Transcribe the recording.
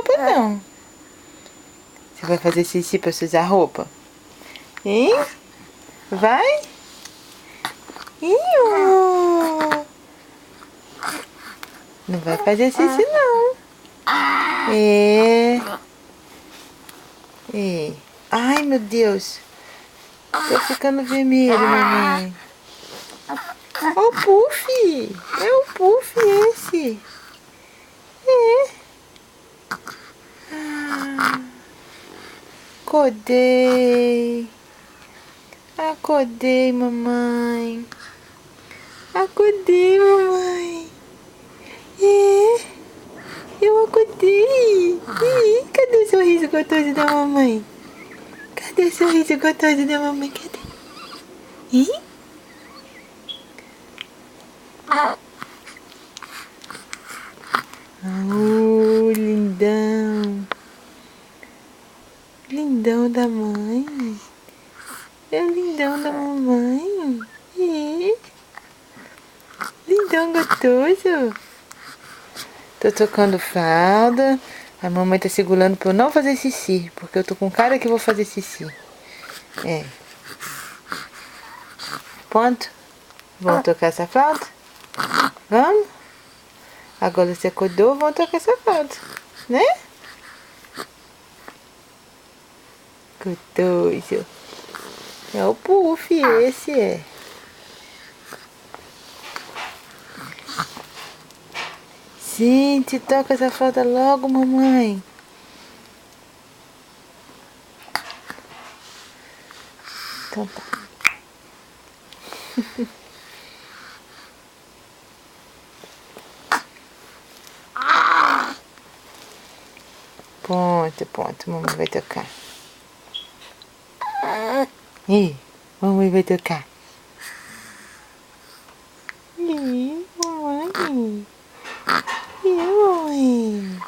roupa, não. Você vai fazer xixi pra sujar roupa? Hein? Vai? Iu. Não vai fazer xixi, não. É. É. Ai, meu Deus. Tô ficando vermelho, mamãe. Ó o Puff. É o Puff esse. É. Acordei. Acordei, mamãe. Acordei, mamãe. É. Eu acordei. Ih, cadê o sorriso gostoso da mamãe? Cadê o sorriso gostoso da mamãe? Cadê? Ih? Oh, lindão. Lindão da mãe. É o lindão da mamãe. Ih. Lindão gostoso. Tô tocando fralda. A mamãe tá segurando pra eu não fazer xixi. Porque eu tô com cara que vou fazer xixi. É. Pronto? Vamos tocar essa fralda? Vamos? Agora você acordou, vamos tocar essa fralda. Né? Gostoso. É o Puff, esse é. Gente, toca essa fralda logo, mamãe. Então tá. Ponto, mamãe vai tocar. Ih, mamãe vai tocar. Ih, mamãe. Ih, mamãe.